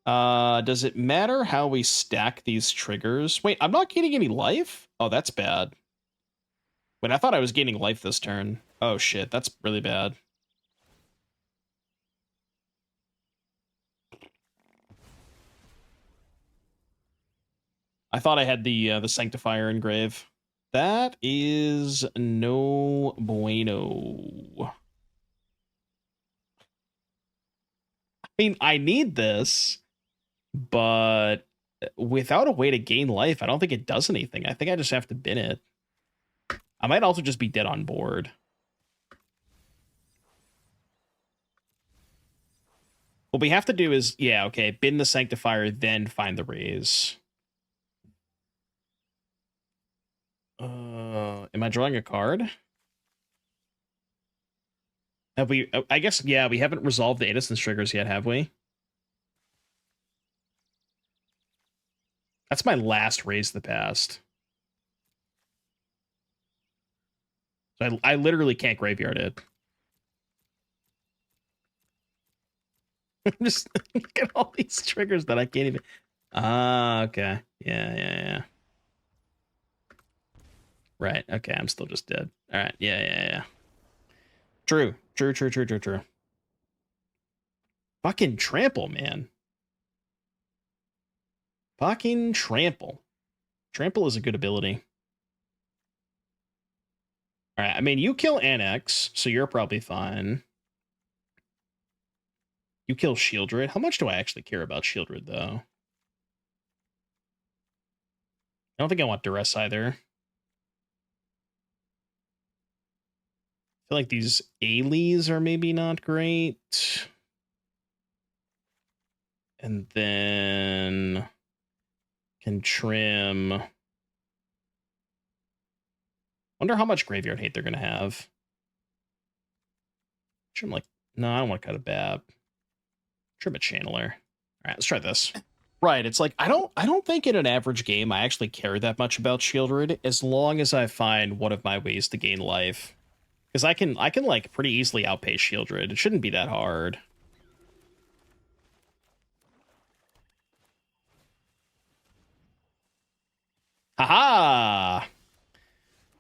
Does it matter how we stack these triggers? Wait, I'm not getting any life? Oh, that's bad. Wait, I thought I was gaining life this turn. Oh shit, that's really bad. I thought I had the Sanctifier engrave. That is no bueno. I mean, I need this, but without a way to gain life, I don't think it does anything. I think I just have to bin it. I might also just be dead on board. What we have to do is, yeah, okay, bin the Sanctifier, then find the raise. Am I drawing a card? Have we? I guess, yeah, we haven't resolved the Innocence triggers yet, have we? That's my last raise the past. So I literally can't graveyard it. Just look at all these triggers that I can't even. Ah, okay. Yeah. Right. Okay, I'm still just dead. All right. Yeah. True. Fucking trample, man. Fucking trample. Trample is a good ability. All right. I mean, you kill Annex, so you're probably fine. You kill Shieldred. How much do I actually care about Shieldred, though? I don't think I want Duress either. I feel like these Ailys are maybe not great. And then can trim. Wonder how much graveyard hate they're gonna have. Trim like, no, I don't want to cut a Bab. Trim a Channeler. All right, let's try this. Right, it's like I don't think in an average game I actually care that much about Shieldred as long as I find one of my ways to gain life. Because I can like pretty easily outpace Shieldred. It shouldn't be that hard. Haha!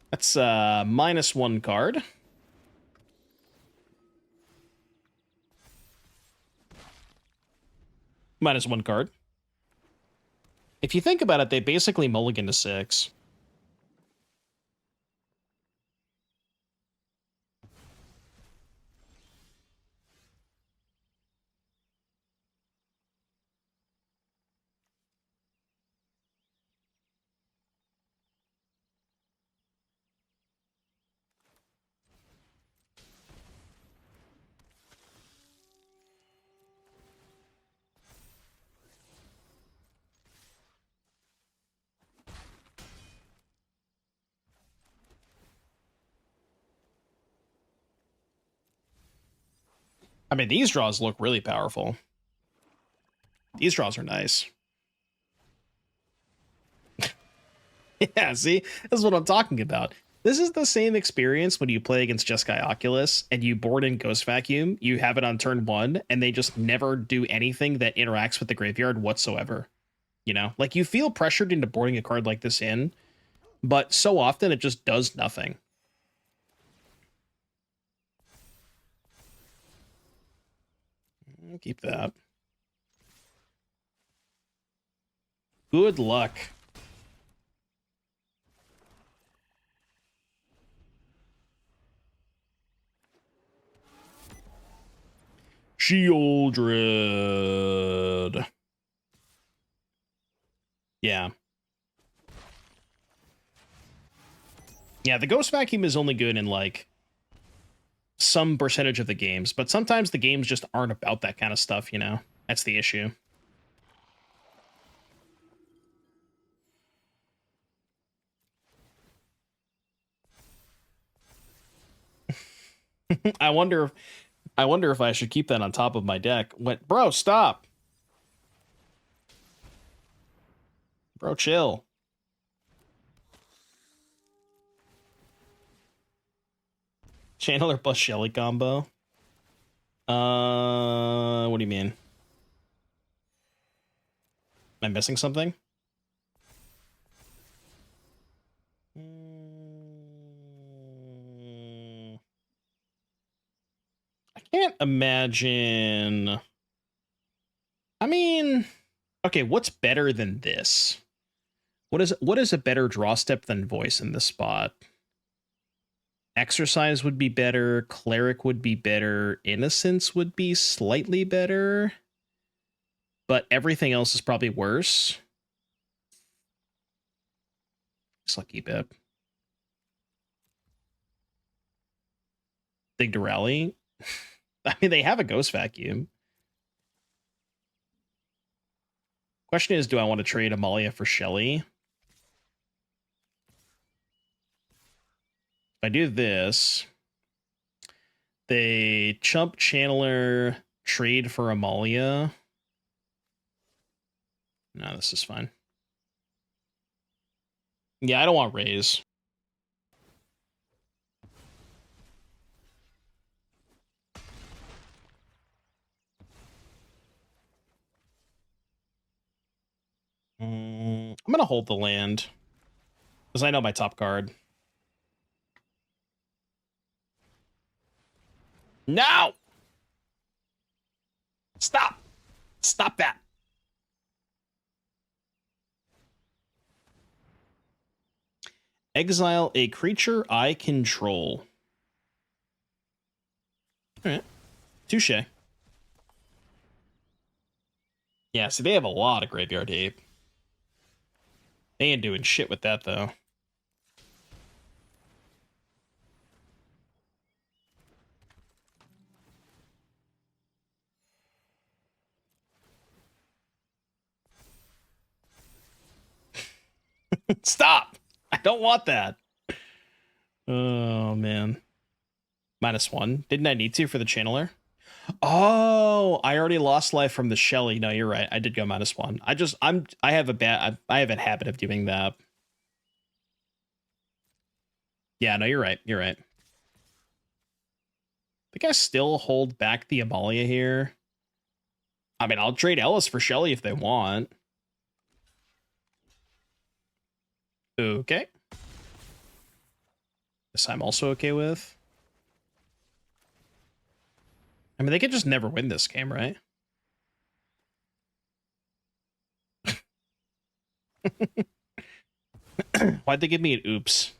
That's -1 card. -1 card. If you think about it, they basically mulligan to 6. I mean, these draws look really powerful. These draws are nice. Yeah, see? This is what I'm talking about. This is the same experience when you play against Jeskai Oculus and you board in Ghost Vacuum, you have it on turn 1, and they just never do anything that interacts with the graveyard whatsoever. You know? Like, you feel pressured into boarding a card like this in, but so often it just does nothing. I'll keep that. Good luck. Shieldred. Yeah. Yeah, the Ghost Vacuum is only good in, like, some percentage of the games, but sometimes the games just aren't about that kind of stuff, you know? That's the issue. I wonder if I should keep that on top of my deck. Bro, stop. Bro, chill. Channeler plus Shelly combo. What do you mean? Am I missing something? I can't imagine. I mean, okay, what's better than this? What is a better draw step than Voice in this spot? Exercise would be better, Cleric would be better, Innocence would be slightly better, but everything else is probably worse. Just Lucky Bip. Dig to Rally. I mean, they have a Ghost Vacuum. Question is, do I want to trade Amalia for Shelly? If I do this, they chump Channeler, trade for Amalia. No, this is fine. Yeah, I don't want Raise. I'm going to hold the land, because I know my top card. No! Stop! Stop that! Exile a creature I control. Alright. Touche. Yeah, so they have a lot of graveyard ape. They ain't doing shit with that, though. Stop! I don't want that. Oh, man. -1. Didn't I need to for the Channeler? Oh, I already lost life from the Shelly. No, you're right. I did go -1. I have a habit of doing that. Yeah, no, you're right. You're right. I think I still hold back the Amalia here. I mean, I'll trade Elas for Shelly if they want. Okay. This I'm also okay with. I mean, they could just never win this game, right? Why'd they give me an oops?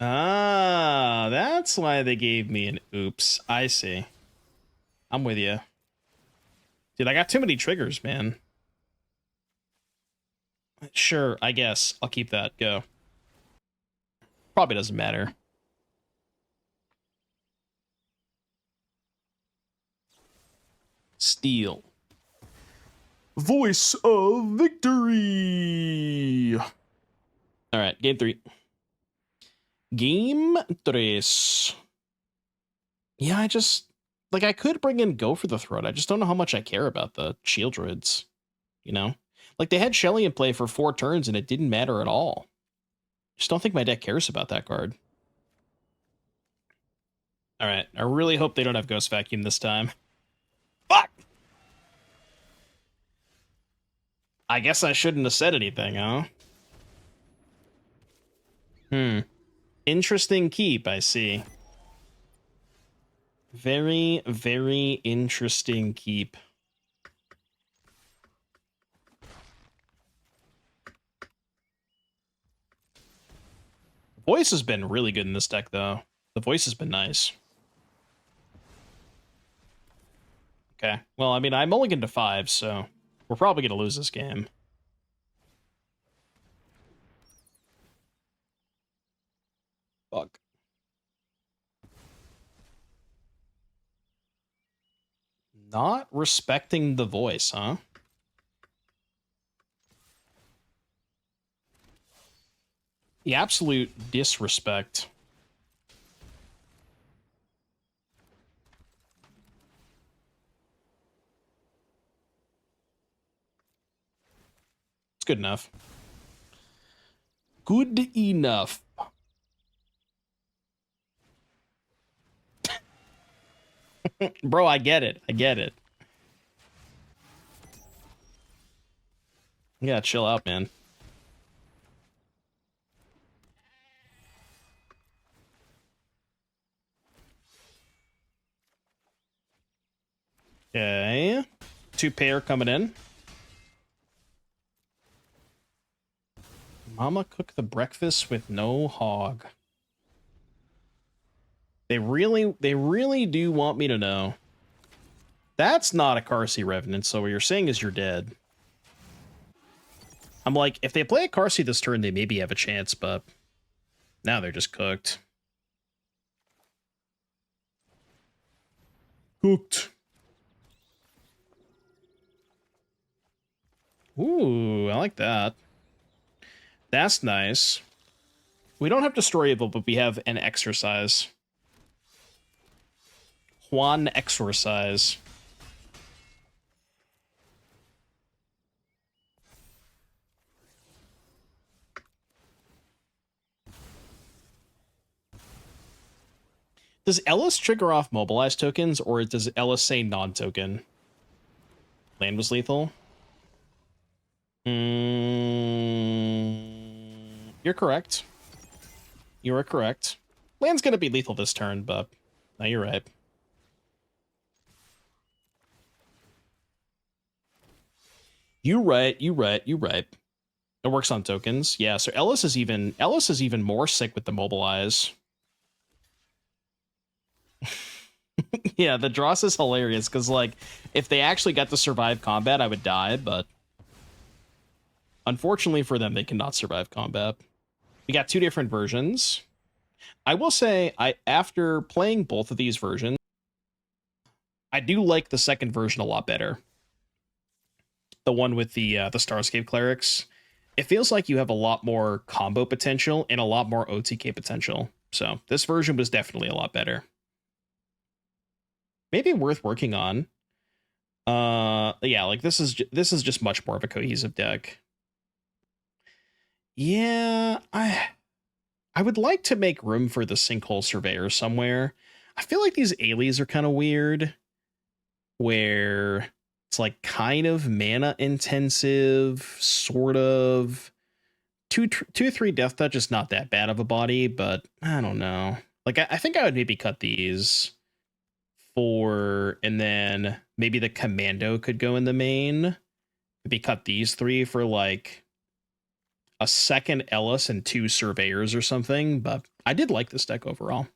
Ah, that's why they gave me an oops. I see. I'm with you. Dude, I got too many triggers, man. Sure, I guess. I'll keep that. Go. Probably doesn't matter. Steal. Voice of Victory! Alright, game 3. Game 3. Yeah, I just... Like, I could bring in Go for the Throat. I just don't know how much I care about the Shield Druids. You know? Like, they had Shelly in play for 4 turns, and it didn't matter at all. Just don't think my deck cares about that card. Alright, I really hope they don't have Ghost Vacuum this time. Fuck! I guess I shouldn't have said anything, huh? Interesting keep, I see. Very, very interesting keep. Voice has been really good in this deck, though. The voice has been nice. Okay. Well, I mean, I'm mulligan to 5, so we're probably going to lose this game. Fuck. Not respecting the voice, huh? The absolute disrespect. It's good enough. Good enough. Bro, I get it. I get it. Yeah, chill out, man. Okay. 2 pair coming in. Mama cook the breakfast with no hog. They really do want me to know. That's not a Qarsi Revenant, so what you're saying is you're dead. I'm like, if they play a Qarsi this turn, they maybe have a chance, but now they're just cooked. Cooked. Ooh, I like that. That's nice. We don't have Destroyable, but we have an Exercise. Juan Exorcise. Does Elas trigger off mobilize tokens, or does Elas say non-token? Land was lethal? You're correct. You are correct. Land's gonna be lethal this turn, but no, you're right. You right. It works on tokens. Yeah, so Elas is even more sick with the mobilize. Yeah, the Dross is hilarious, because, like, if they actually got to survive combat, I would die, but unfortunately for them, they cannot survive combat. We got 2 different versions. I will say, after playing both of these versions, I do like the second version a lot better. The one with the Starscape Clerics. It feels like you have a lot more combo potential and a lot more OTK potential. So this version was definitely a lot better. Maybe worth working on. Yeah, like this is just much more of a cohesive deck. Yeah, I would like to make room for the Sinkhole Surveyor somewhere. I feel like these Ailys are kind of weird, where it's like kind of mana intensive, sort of. 2/3 Death Touch is not that bad of a body, but I don't know. Like I think I would maybe cut these for, and then maybe the Commando could go in the main. Maybe cut these 3 for like a second Elas and 2 Surveyors or something, but I did like this deck overall.